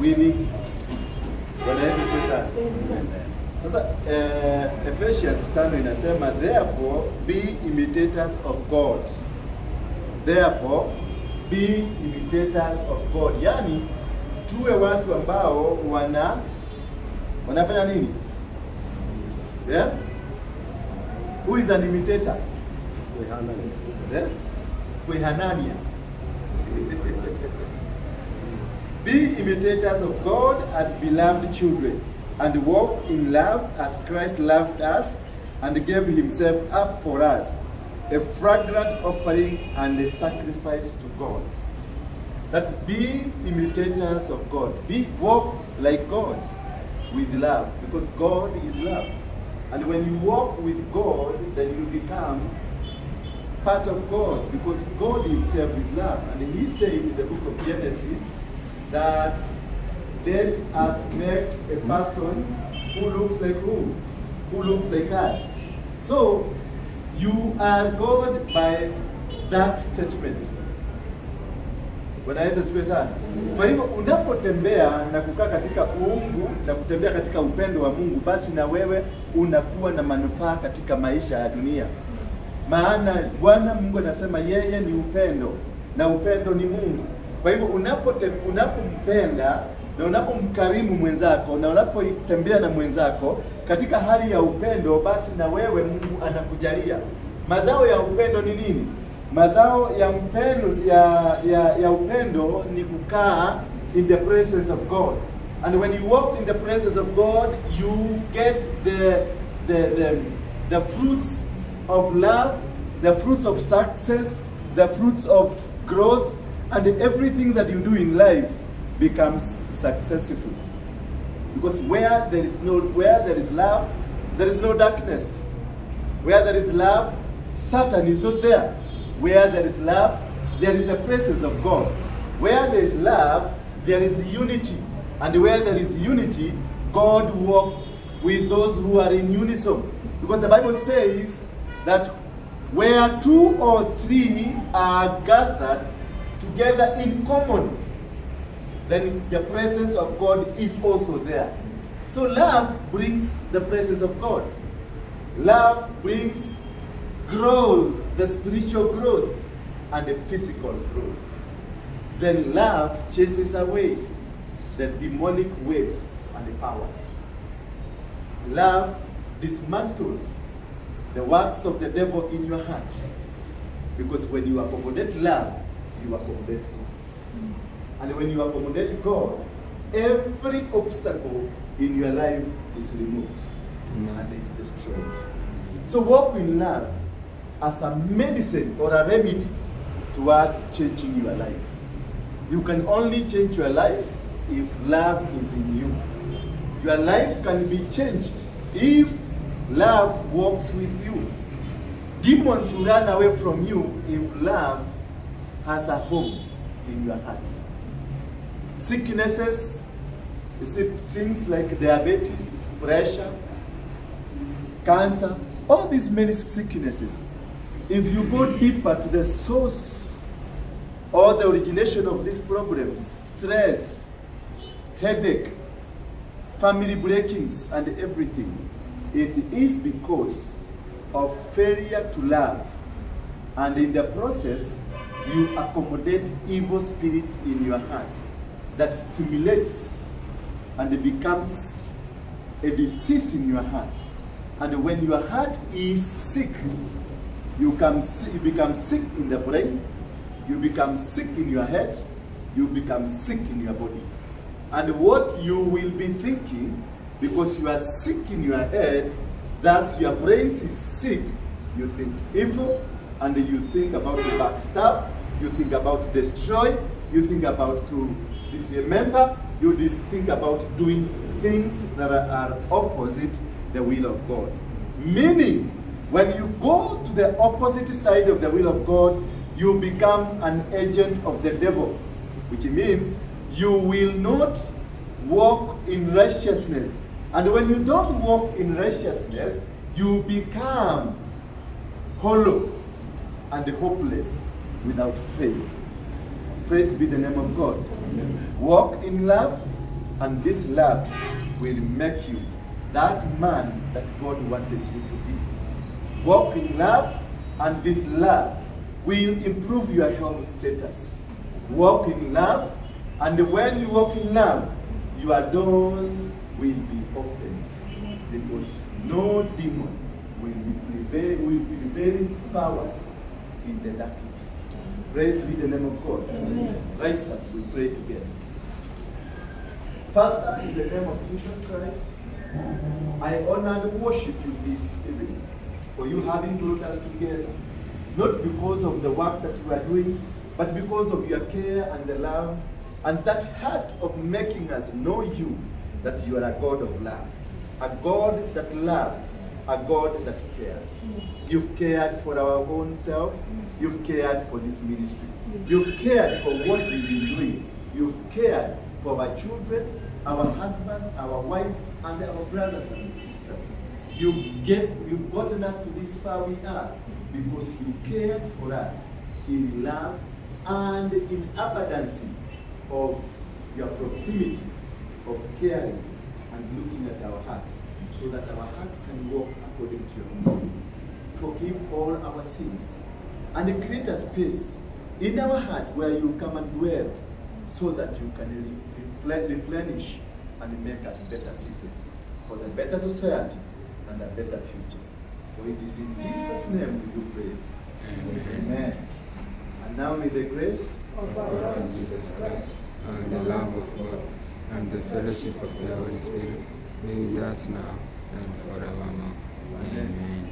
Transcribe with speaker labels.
Speaker 1: winning. Bwana Yesu sana. Sasa Ephesians 5 inasema therefore be imitators of God. Therefore be imitators of God. Yani tuwe watu ambao wanafanya nini? Yeah? Who is an imitator? Kuhanania. Be imitators of God as beloved children, and walk in love as Christ loved us and gave himself up for us, a fragrant offering and a sacrifice to God. That be imitators of God. Walk like God with love, because God is love. And when you walk with God, then you become part of God, because God himself is love. And he said in the book of Genesis that let us make a person who looks like who? Who looks like us. So you are God by that statement. Bwana Yesu asifiwe sana. Kwa hivyo unapotembea na kukaa katika uungu na kutembea katika upendo wa Mungu, basi na wewe unakuwa na manufaa katika maisha ya dunia. Maana Bwana Mungu anasema yeye ni upendo na upendo ni Mungu. Kwa hivyo unapompenda na unapomkarimu mwenzako na unapotembea na mwenzako katika hali ya upendo, basi na wewe Mungu anakujalia. Mazao ya upendo ni nini? Mazao ya upendo ya upendo ni kukaa in the presence of God. And when you walk in the presence of God, you get the fruits of love, the fruits of success, the fruits of growth, and everything that you do in life becomes successful. Because where there is love, there is no darkness. Where there is love, Satan is not there. Where there is love, there is the presence of God. Where there is love, there is unity. And where there is unity, God walks with those who are in unison. Because the Bible says that where 2 or 3 are gathered together in common, then the presence of God is also there. So love brings the presence of God. Love brings growth, the spiritual growth and the physical growth. Then love chases away the demonic waves and the powers. Love dismantles the works of the devil in your heart. Because when you accommodate love, you accommodate God. And when you accommodate God, every obstacle in your life is removed and is destroyed. So walk in love as a medicine or a remedy towards changing your life. You can only change your life if love is in you. Your life can be changed if love walks with you. Demons will run away from you if love has a home in your heart. Sicknesses, you see things like diabetes, pressure, cancer, all these many sicknesses. If you go deeper to the source or the origination of these problems, stress, headache, family breakings, and everything, it is because of failure to love. And in the process, you accommodate evil spirits in your heart that stimulates and it becomes a disease in your heart. And when your heart is sick, you become sick in the brain, you become sick in your head, you become sick in your body. And what you will be thinking, because you are sick in your head, thus your brain is sick, you think evil, and you think about to backstab, you think about to destroy, you think about to dismember, you just think about doing things that are opposite the will of God. Meaning, when you go to the opposite side of the will of God, you become an agent of the devil, which means you will not walk in righteousness. And when you don't walk in righteousness, you become hollow and hopeless without faith. Praise be the name of God. Amen. Walk in love And this love will make you that man that God wanted you to be. Walk in love, and this love will improve your health status. Walk in love, and when you walk in love, your doors will be opened, because no demon will prevail its powers in the darkness. Praise be the name of God. Amen. Rise up, we pray together. Father, in the name of Jesus Christ, I honor and worship you this evening for you having brought us together, not because of the work that you are doing, but because of your care and the love and that heart of making us know you, that you are a God of love, a God that loves, a God that cares. You've cared for our own self. You've cared for this ministry. You've cared for what we've been doing. You've cared for our children, our husbands, our wives, and our brothers and sisters. You've gotten us to this far we are because you cared for us in love and in abundance of your proximity, of caring and looking at our hearts, so that our hearts can walk according to your will. Forgive all our sins and create a space in our heart where you come and dwell, so that you can replenish and make us better people for the better society and a better future. For it is in Jesus' name we do pray. Amen. And now may the grace
Speaker 2: of our Lord Jesus Christ, and the love of God, and the fellowship of the Holy Spirit be with us now and forevermore. Amen.